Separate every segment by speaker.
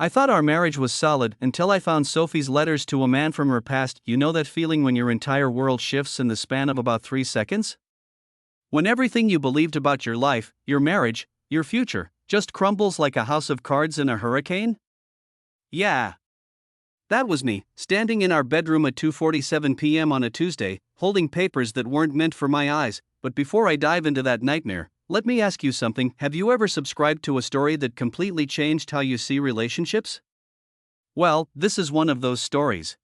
Speaker 1: I thought our marriage was solid until I found Sophie's letters to a man from her past. You know that feeling when your entire world shifts in the span of about 3 seconds? When everything you believed about your life, your marriage, your future, just crumbles like a house of cards in a hurricane? Yeah. That was me, standing in our bedroom at 2:47 p.m. on a Tuesday, holding papers that weren't meant for my eyes. But before I dive into that nightmare, let me ask you something. Have you ever subscribed to a story that completely changed how you see relationships? Well, this is one of those stories.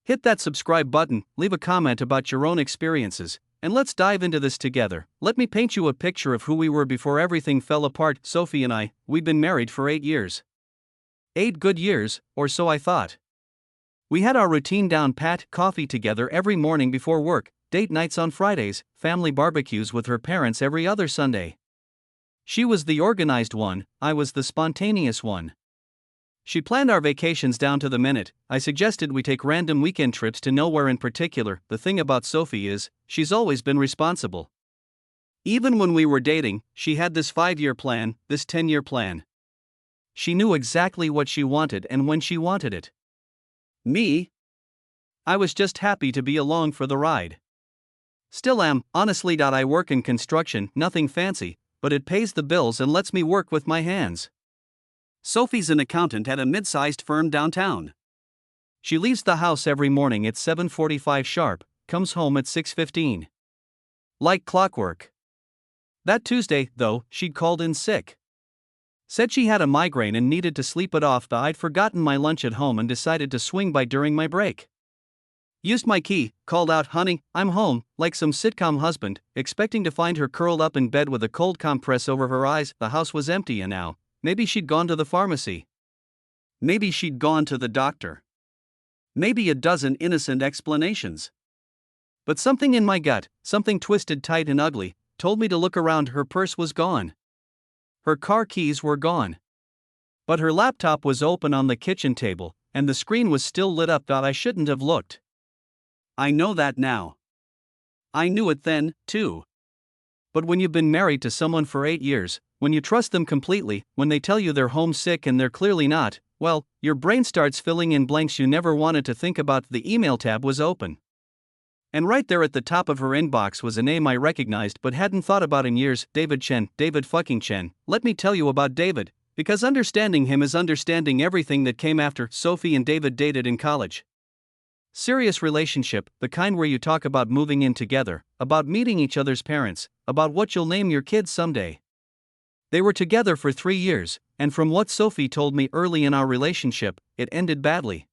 Speaker 1: Hit that subscribe button, leave a comment about your own experiences, and let's dive into this together. Let me paint you a picture of who we were before everything fell apart. Sophie and I, we'd been married for 8 years. 8 good years, or so I thought. We had our routine down pat: coffee together every morning before work, date nights on Fridays, family barbecues with her parents every other Sunday. She was the organized one, I was the spontaneous one. She planned our vacations down to the minute. I suggested we take random weekend trips to nowhere in particular. The thing about Sophie is, she's always been responsible. Even when we were dating, she had this 5-year plan, this 10-year plan. She knew exactly what she wanted and when she wanted it. Me? I was just happy to be along for the ride. Still am, honestly. I work in construction, nothing fancy, but it pays the bills and lets me work with my hands. Sophie's an accountant at a mid-sized firm downtown. She leaves the house every morning at 7:45 sharp, comes home at 6:15. Like clockwork. That Tuesday, though, she'd called in sick. Said she had a migraine and needed to sleep it off. I'd forgotten my lunch at home and decided to swing by during my break. Used my key, called out, "Honey, I'm home," like some sitcom husband, expecting to find her curled up in bed with a cold compress over her eyes. The house was empty, and now, maybe she'd gone to the pharmacy. Maybe she'd gone to the doctor. Maybe a dozen innocent explanations. But something in my gut, something twisted tight and ugly, told me to look around. Her purse was gone. Her car keys were gone. But her laptop was open on the kitchen table, and the screen was still lit up. I shouldn't have looked. I know that now. I knew it then, too. But when you've been married to someone for 8 years, when you trust them completely, when they tell you they're homesick and they're clearly not, well, your brain starts filling in blanks you never wanted to think about. The email tab was open. And right there at the top of her inbox was a name I recognized but hadn't thought about in years: David Chen. David fucking Chen. Let me tell you about David, because understanding him is understanding everything that came after. Sophie and David dated in college. Serious relationship, the kind where you talk about moving in together, about meeting each other's parents, about what you'll name your kids someday. They were together for 3 years, and from what Sophie told me early in our relationship, it ended badly.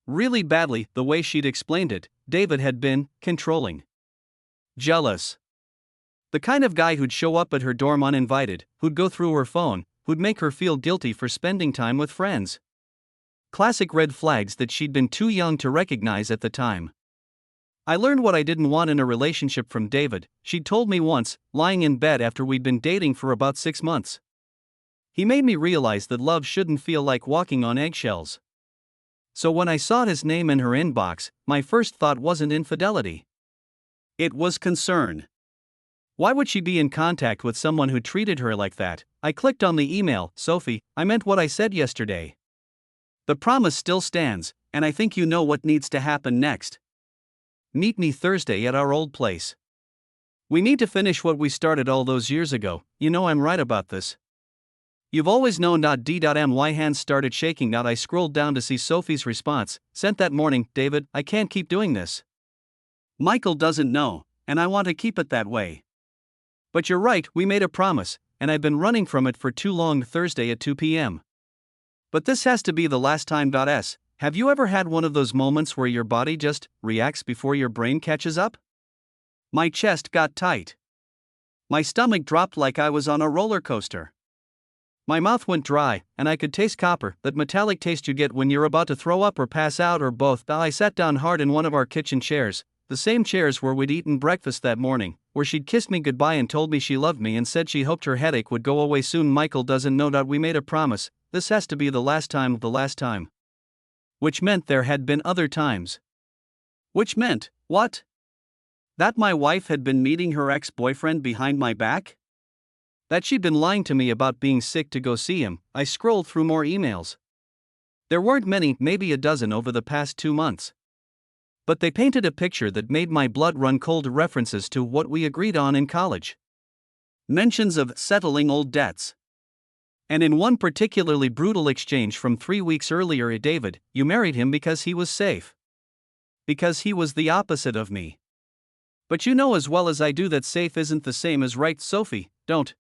Speaker 1: Really badly. The way she'd explained it, David had been controlling, jealous. The kind of guy who'd show up at her dorm uninvited, who'd go through her phone, who'd make her feel guilty for spending time with friends. Classic red flags that she'd been too young to recognize at the time. I learned what I didn't want in a relationship from David. She'd told me once, lying in bed after we'd been dating for about 6 months. He made me realize that love shouldn't feel like walking on eggshells. So when I saw his name in her inbox, my first thought wasn't infidelity. It was concern. Why would she be in contact with someone who treated her like that? I clicked on the email. Sophie, I meant what I said yesterday. The promise still stands, and I think you know what needs to happen next. Meet me Thursday at our old place. We need to finish what we started all those years ago. You know I'm right about this. You've always known. My hands started shaking. I scrolled down to see Sophie's response, sent that morning: David, I can't keep doing this. Michael doesn't know, and I want to keep it that way. But you're right, we made a promise, and I've been running from it for too long. Thursday at 2 p.m. But this has to be the last time. Have you ever had one of those moments where your body just reacts before your brain catches up? My chest got tight. My stomach dropped like I was on a roller coaster. My mouth went dry, and I could taste copper, that metallic taste you get when you're about to throw up or pass out, or both. I sat down hard in one of our kitchen chairs, the same chairs where we'd eaten breakfast that morning, where she'd kissed me goodbye and told me she loved me and said she hoped her headache would go away soon. Michael doesn't know. We made a promise. This has to be the last time. Which meant there had been other times. Which meant, what? That my wife had been meeting her ex-boyfriend behind my back? That she'd been lying to me about being sick to go see him. I scrolled through more emails. There weren't many, maybe a dozen over the past 2 months. But they painted a picture that made my blood run cold. References to what we agreed on in college. Mentions of settling old debts. And in one particularly brutal exchange from 3 weeks earlier, David, you married him because he was safe. Because he was the opposite of me. But you know as well as I do that safe isn't the same as right, Sophie. Don't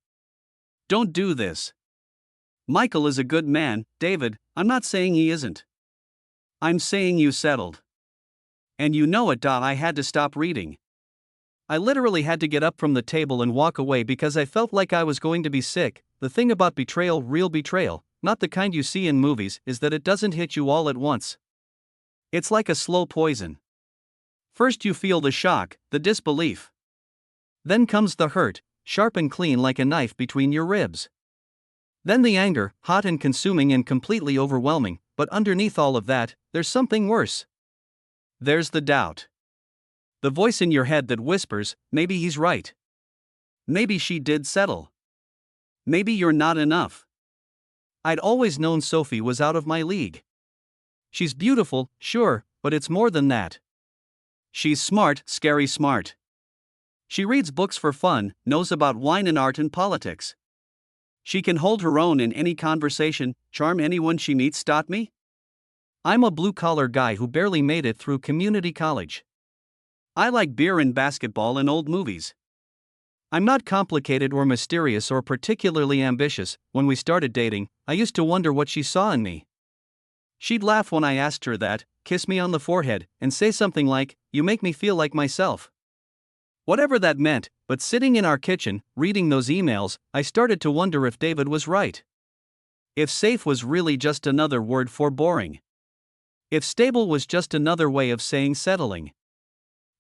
Speaker 1: do this. Michael is a good man, David. I'm not saying he isn't. I'm saying you settled. And you know it. I had to stop reading. I literally had to get up from the table and walk away because I felt like I was going to be sick. The thing about betrayal, real betrayal, not the kind you see in movies, is that it doesn't hit you all at once. It's like a slow poison. First you feel the shock, the disbelief. Then comes the hurt, sharp and clean like a knife between your ribs. Then the anger, hot and consuming and completely overwhelming, but underneath all of that, there's something worse. There's the doubt. The voice in your head that whispers, maybe he's right. Maybe she did settle. Maybe you're not enough. I'd always known Sophie was out of my league. She's beautiful, sure, but it's more than that. She's smart, scary smart. She reads books for fun, knows about wine and art and politics. She can hold her own in any conversation, charm anyone she meets. Me? I'm a blue-collar guy who barely made it through community college. I like beer and basketball and old movies. I'm not complicated or mysterious or particularly ambitious. When we started dating, I used to wonder what she saw in me. She'd laugh when I asked her that, kiss me on the forehead, and say something like, "You make me feel like myself." Whatever that meant, but sitting in our kitchen, reading those emails, I started to wonder if David was right. If safe was really just another word for boring. If stable was just another way of saying settling.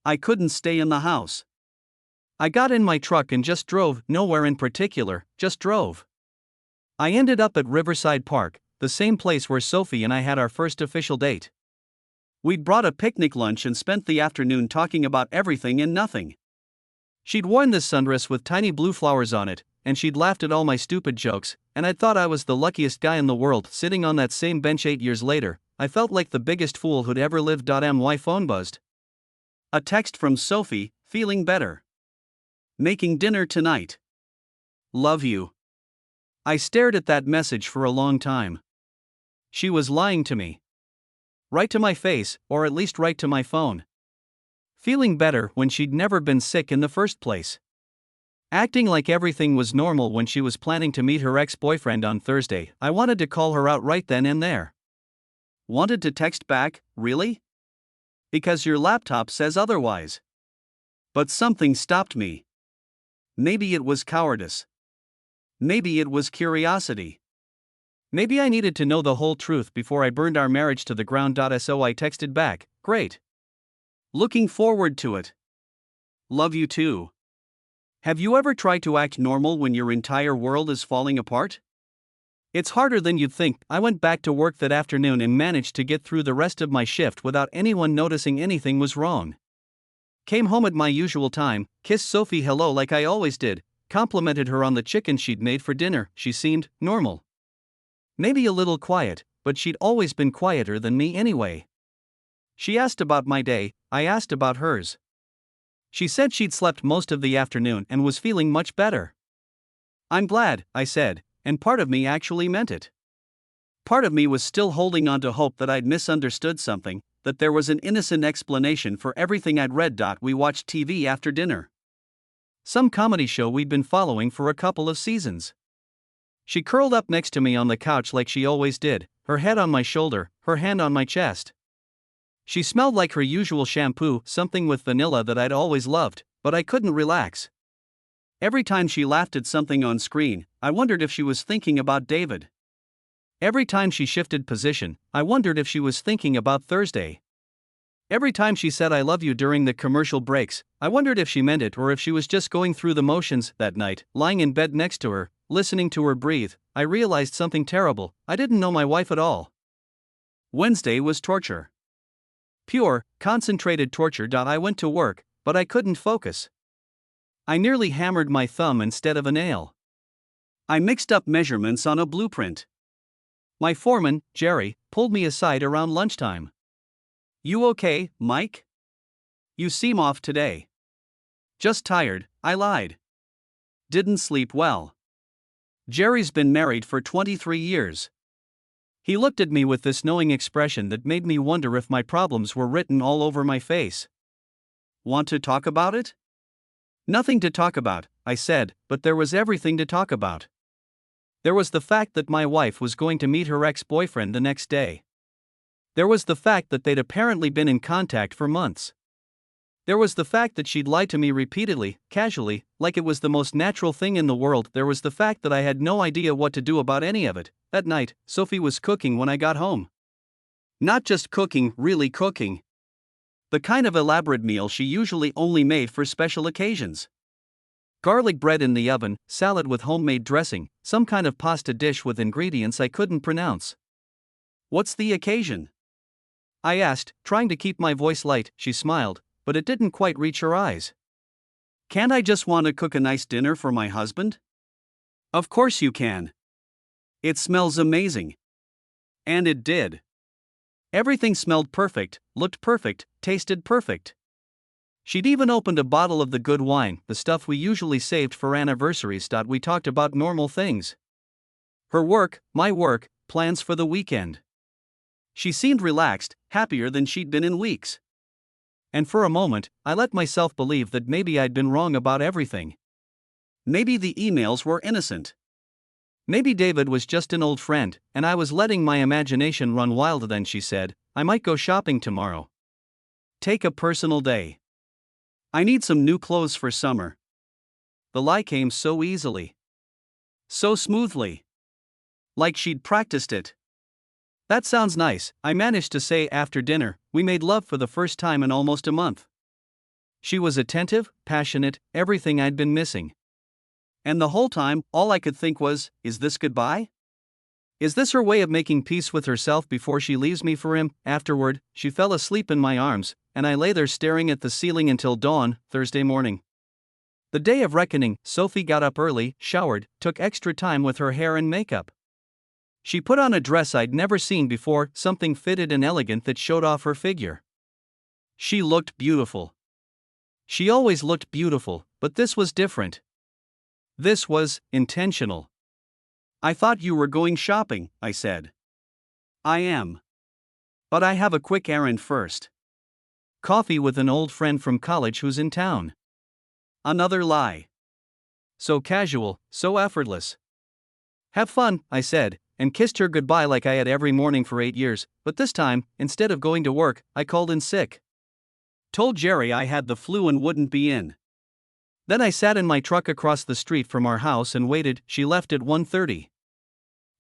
Speaker 1: I couldn't stay in the house. I got in my truck and just drove, nowhere in particular, just drove. I ended up at Riverside Park, the same place where Sophie and I had our first official date. We'd brought a picnic lunch and spent the afternoon talking about everything and nothing. She'd worn this sundress with tiny blue flowers on it, and she'd laughed at all my stupid jokes, and I'd thought I was the luckiest guy in the world. Sitting on that same bench 8 years later, I felt like the biggest fool who'd ever lived. My phone buzzed. A text from Sophie, feeling better. Making dinner tonight. Love you. I stared at that message for a long time. She was lying to me. Right to my face, or at least right to my phone. Feeling better when she'd never been sick in the first place. Acting like everything was normal when she was planning to meet her ex-boyfriend on Thursday. I wanted to call her out right then and there. Wanted to text back, really? Because your laptop says otherwise. But something stopped me. Maybe it was cowardice. Maybe it was curiosity. Maybe I needed to know the whole truth before I burned our marriage to the ground. So I texted back, great. Looking forward to it. Love you too. Have you ever tried to act normal when your entire world is falling apart? It's harder than you'd think. I went back to work that afternoon and managed to get through the rest of my shift without anyone noticing anything was wrong. Came home at my usual time, kissed Sophie hello like I always did, complimented her on the chicken she'd made for dinner. She seemed normal. Maybe a little quiet, but she'd always been quieter than me anyway. She asked about my day, I asked about hers. She said she'd slept most of the afternoon and was feeling much better. I'm glad, I said, and part of me actually meant it. Part of me was still holding on to hope that I'd misunderstood something, that there was an innocent explanation for everything I'd read. We watched TV after dinner. Some comedy show we'd been following for a couple of seasons. She curled up next to me on the couch like she always did, her head on my shoulder, her hand on my chest. She smelled like her usual shampoo, something with vanilla that I'd always loved, but I couldn't relax. Every time she laughed at something on screen, I wondered if she was thinking about David. Every time she shifted position, I wondered if she was thinking about Thursday. Every time she said I love you during the commercial breaks, I wondered if she meant it or if she was just going through the motions. That night, lying in bed next to her, listening to her breathe, I realized something terrible. I didn't know my wife at all. Wednesday was torture. Pure, concentrated torture. I went to work, but I couldn't focus. I nearly hammered my thumb instead of a nail. I mixed up measurements on a blueprint. My foreman, Jerry, pulled me aside around lunchtime. "You okay, Mike? You seem off today." "Just tired," I lied. "Didn't sleep well." Jerry's been married for 23 years. He looked at me with this knowing expression that made me wonder if my problems were written all over my face. "Want to talk about it?" "Nothing to talk about," I said, but there was everything to talk about. There was the fact that my wife was going to meet her ex-boyfriend the next day. There was the fact that they'd apparently been in contact for months. There was the fact that she'd lied to me repeatedly, casually, like it was the most natural thing in the world. There was the fact that I had no idea what to do about any of it. That night, Sophie was cooking when I got home. Not just cooking, really cooking. The kind of elaborate meal she usually only made for special occasions. Garlic bread in the oven, salad with homemade dressing, some kind of pasta dish with ingredients I couldn't pronounce. "What's the occasion?" I asked, trying to keep my voice light. She smiled, but it didn't quite reach her eyes. "Can't I just want to cook a nice dinner for my husband?" "Of course you can. It smells amazing." And it did. Everything smelled perfect, looked perfect, tasted perfect. She'd even opened a bottle of the good wine, the stuff we usually saved for anniversaries. We talked about normal things. Her work, my work, plans for the weekend. She seemed relaxed, happier than she'd been in weeks. And for a moment, I let myself believe that maybe I'd been wrong about everything. Maybe the emails were innocent. Maybe David was just an old friend, and I was letting my imagination run wild. Then she said, "I might go shopping tomorrow. Take a personal day. I need some new clothes for summer." The lie came so easily. So smoothly. Like she'd practiced it. "That sounds nice," I managed to say after dinner. We made love for the first time in almost a month. She was attentive, passionate, everything I'd been missing. And the whole time, all I could think was, is this goodbye? Is this her way of making peace with herself before she leaves me for him? Afterward, she fell asleep in my arms, and I lay there staring at the ceiling until dawn, Thursday morning. The day of reckoning. Sophie got up early, showered, took extra time with her hair and makeup. She put on a dress I'd never seen before, something fitted and elegant that showed off her figure. She looked beautiful. She always looked beautiful, but this was different. This was intentional. "I thought you were going shopping," I said. "I am. But I have a quick errand first. Coffee with an old friend from college who's in town." Another lie. So casual, so effortless. "Have fun," I said, and kissed her goodbye like I had every morning for 8 years, but this time, instead of going to work, I called in sick. Told Jerry I had the flu and wouldn't be in. Then I sat in my truck across the street from our house and waited. She left at 1:30.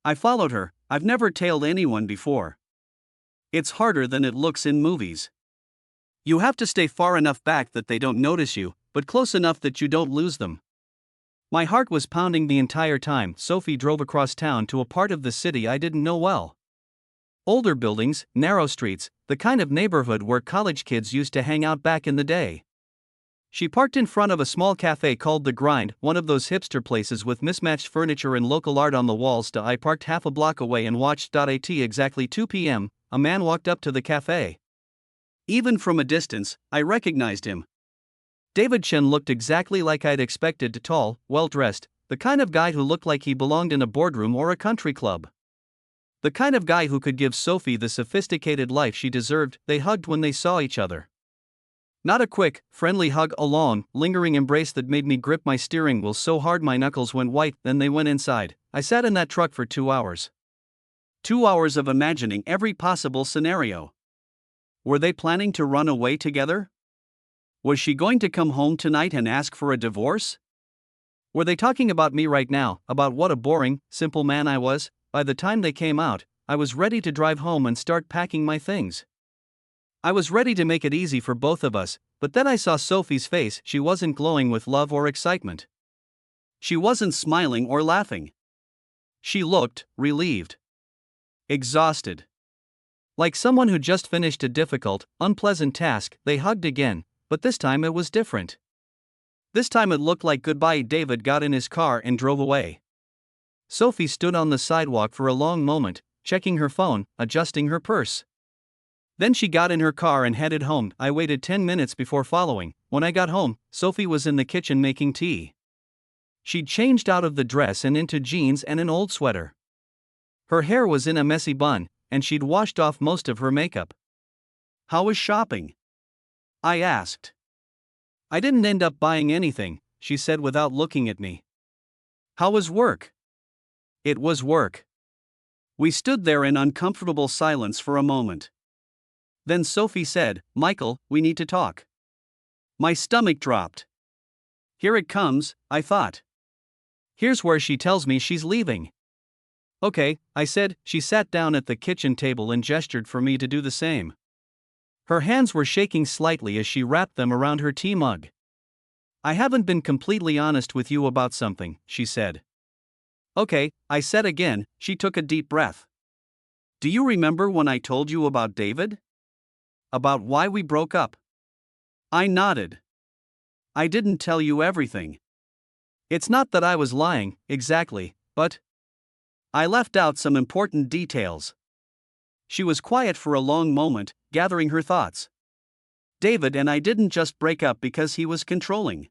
Speaker 1: I followed her. I've never tailed anyone before. It's harder than it looks in movies. You have to stay far enough back that they don't notice you, but close enough that you don't lose them. My heart was pounding the entire time. Sophie drove across town to a part of the city I didn't know well. Older buildings, narrow streets, the kind of neighborhood where college kids used to hang out back in the day. She parked in front of a small cafe called The Grind, one of those hipster places with mismatched furniture and local art on the walls. I parked half a block away and watched. At exactly 2 p.m., a man walked up to the cafe. Even from a distance, I recognized him. David Chen looked exactly like I'd expected. Tall, well-dressed, the kind of guy who looked like he belonged in a boardroom or a country club. The kind of guy who could give Sophie the sophisticated life she deserved. They hugged when they saw each other. Not a quick, friendly hug, a long, lingering embrace that made me grip my steering wheel so hard my knuckles went white. Then they went inside. I sat in that truck for 2 hours. 2 hours of imagining every possible scenario. Were they planning to run away together? Was she going to come home tonight and ask for a divorce? Were they talking about me right now, about what a boring, simple man I was? By the time they came out, I was ready to drive home and start packing my things. I was ready to make it easy for both of us, but then I saw Sophie's face. She wasn't glowing with love or excitement. She wasn't smiling or laughing. She looked relieved. Exhausted. Like someone who just finished a difficult, unpleasant task. They hugged again, but this time it was different. This time it looked like goodbye. David got in his car and drove away. Sophie stood on the sidewalk for a long moment, checking her phone, adjusting her purse. Then she got in her car and headed home. I waited 10 minutes before following. When I got home, Sophie was in the kitchen making tea. She'd changed out of the dress and into jeans and an old sweater. Her hair was in a messy bun, and she'd washed off most of her makeup. "How was shopping?" I asked. "I didn't end up buying anything," she said without looking at me. "How was work?" It was work. We stood there in uncomfortable silence for a moment. Then Sophie said, "Michael, we need to talk." My stomach dropped. Here it comes, I thought. Here's where she tells me she's leaving. "Okay," I said. She sat down at the kitchen table and gestured for me to do the same. Her hands were shaking slightly as she wrapped them around her tea mug. "I haven't been completely honest with you about something," she said. "Okay," I said again. She took a deep breath. "Do you remember when I told you about David? About why we broke up?" I nodded. "I didn't tell you everything. It's not that I was lying, exactly, but I left out some important details." She was quiet for a long moment, gathering her thoughts. "David and I didn't just break up because he was controlling.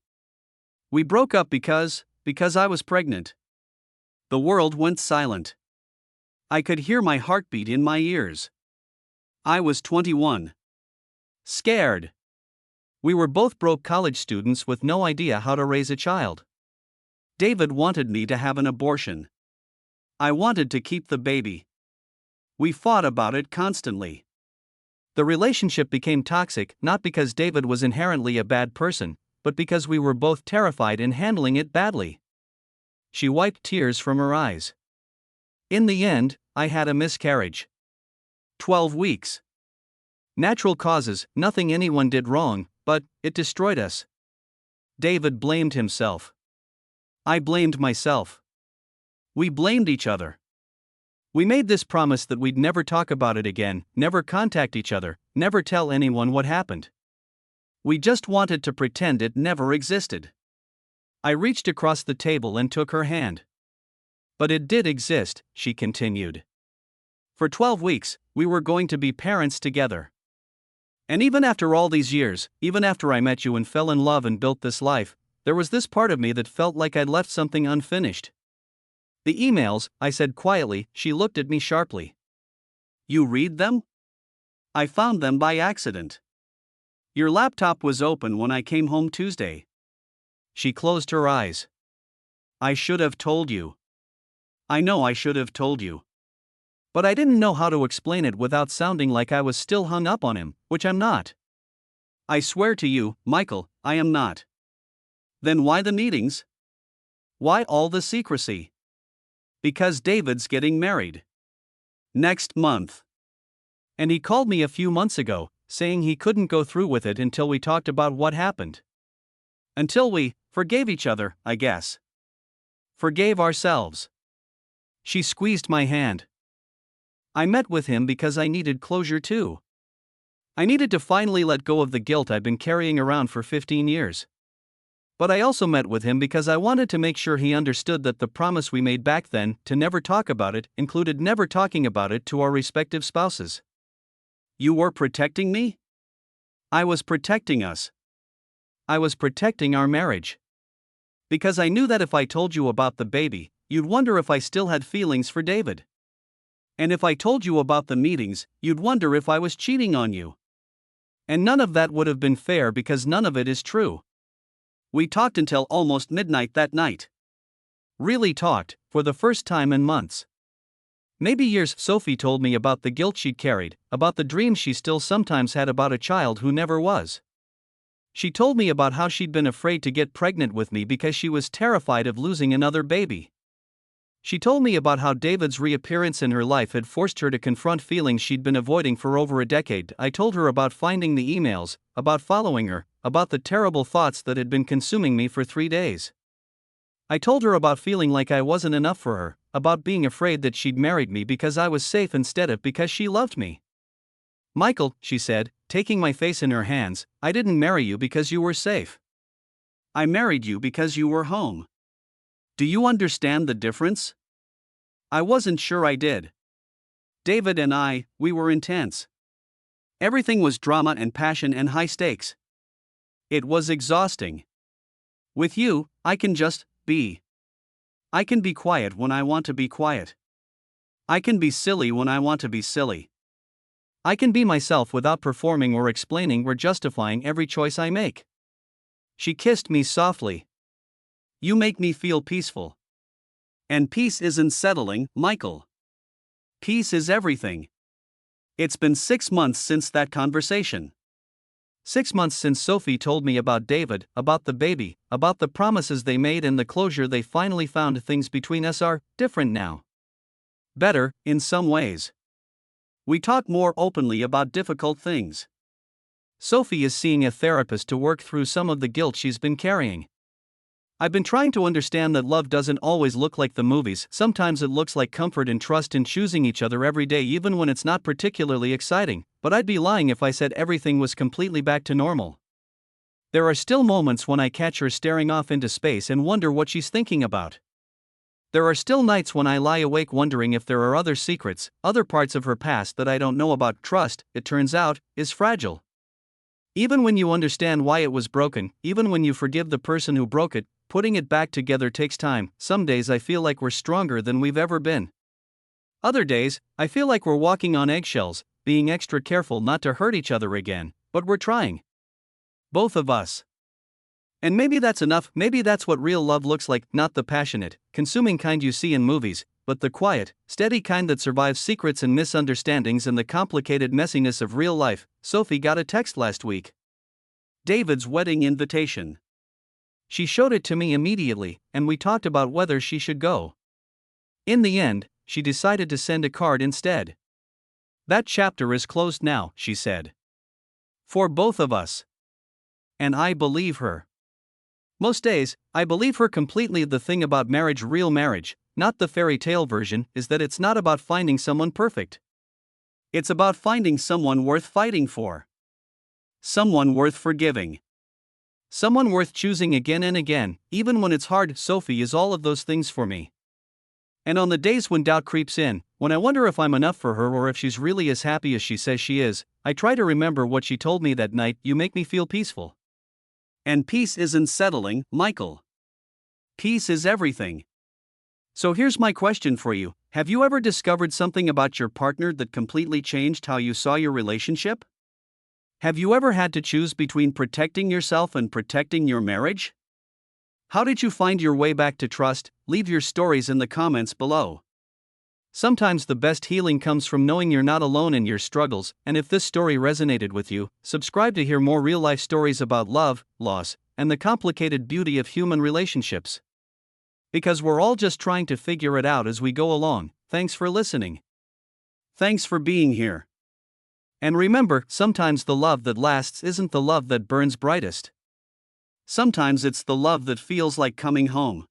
Speaker 1: We broke up because I was pregnant." The world went silent. I could hear my heartbeat in my ears. I was 21. Scared. We were both broke college students with no idea how to raise a child. David wanted me to have an abortion. I wanted to keep the baby. We fought about it constantly. The relationship became toxic not because David was inherently a bad person, but because we were both terrified in handling it badly. She wiped tears from her eyes. In the end, I had a miscarriage. 12 weeks. Natural causes, nothing anyone did wrong, but it destroyed us. David blamed himself. I blamed myself. We blamed each other. We made this promise that we'd never talk about it again, never contact each other, never tell anyone what happened. We just wanted to pretend it never existed. I reached across the table and took her hand. "But it did exist," she continued. "For 12 weeks, we were going to be parents together. And even after all these years, even after I met you and fell in love and built this life, there was this part of me that felt like I'd left something unfinished." "The emails," I said quietly. She looked at me sharply. "You read them?" "I found them by accident. Your laptop was open when I came home Tuesday." She closed her eyes. "I should have told you. I know I should have told you. But I didn't know how to explain it without sounding like I was still hung up on him, which I'm not. I swear to you, Michael, I am not." "Then why the meetings? Why all the secrecy?" "Because David's getting married. Next month. And he called me a few months ago, saying he couldn't go through with it until we talked about what happened. Until we forgave each other, I guess. Forgave ourselves." She squeezed my hand. "I met with him because I needed closure too. I needed to finally let go of the guilt I've been carrying around for 15 years. But I also met with him because I wanted to make sure he understood that the promise we made back then to never talk about it included never talking about it to our respective spouses." "You were protecting me?" "I was protecting us. I was protecting our marriage. Because I knew that if I told you about the baby, you'd wonder if I still had feelings for David. And if I told you about the meetings, you'd wonder if I was cheating on you. And none of that would have been fair because none of it is true." We talked until almost midnight that night. Really talked, for the first time in months. Maybe years. Sophie told me about the guilt she'd carried, about the dreams she still sometimes had about a child who never was. She told me about how she'd been afraid to get pregnant with me because she was terrified of losing another baby. She told me about how David's reappearance in her life had forced her to confront feelings she'd been avoiding for over a decade. I told her about finding the emails, about following her, about the terrible thoughts that had been consuming me for 3 days. I told her about feeling like I wasn't enough for her, about being afraid that she'd married me because I was safe instead of because she loved me. "Michael," she said, taking my face in her hands, "I didn't marry you because you were safe. I married you because you were home. Do you understand the difference? I wasn't sure I did. David and we were intense. Everything was drama and passion and high stakes. It was exhausting. With you, I can just be. I can be quiet when I want to be quiet. I can be silly when I want to be silly. I can be myself without performing or explaining or justifying every choice I make. She kissed me softly. You make me feel peaceful. And peace isn't settling, Michael. Peace is everything. It's been 6 months since that conversation. 6 months since Sophie told me about David, about the baby, about the promises they made and the closure they finally found. Things between us are different now. Better, in some ways. We talk more openly about difficult things. Sophie is seeing a therapist to work through some of the guilt she's been carrying. I've been trying to understand that love doesn't always look like the movies. Sometimes it looks like comfort and trust in choosing each other every day, even when it's not particularly exciting, but I'd be lying if I said everything was completely back to normal. There are still moments when I catch her staring off into space and wonder what she's thinking about. There are still nights when I lie awake wondering if there are other secrets, other parts of her past that I don't know about. Trust, it turns out, is fragile. Even when you understand why it was broken, even when you forgive the person who broke it, putting it back together takes time. Some days I feel like we're stronger than we've ever been. Other days, I feel like we're walking on eggshells, being extra careful not to hurt each other again, but we're trying. Both of us. And maybe that's enough. Maybe that's what real love looks like, not the passionate, consuming kind you see in movies, but the quiet, steady kind that survives secrets and misunderstandings and the complicated messiness of real life. Sophie got a text last week. David's wedding invitation. She showed it to me immediately, and we talked about whether she should go. In the end, she decided to send a card instead. That chapter is closed now, she said. For both of us. And I believe her. Most days, I believe her completely. The thing about marriage, real marriage, not the fairy tale version, is that it's not about finding someone perfect. It's about finding someone worth fighting for. Someone worth forgiving. Someone worth choosing again and again, even when it's hard. Sophie is all of those things for me. And on the days when doubt creeps in, when I wonder if I'm enough for her or if she's really as happy as she says she is, I try to remember what she told me that night. You make me feel peaceful. And peace isn't settling, Michael. Peace is everything. So here's my question for you. Have you ever discovered something about your partner that completely changed how you saw your relationship? Have you ever had to choose between protecting yourself and protecting your marriage? How did you find your way back to trust? Leave your stories in the comments below. Sometimes the best healing comes from knowing you're not alone in your struggles, and if this story resonated with you, subscribe to hear more real-life stories about love, loss, and the complicated beauty of human relationships. Because we're all just trying to figure it out as we go along. Thanks for listening. Thanks for being here. And remember, sometimes the love that lasts isn't the love that burns brightest. Sometimes it's the love that feels like coming home.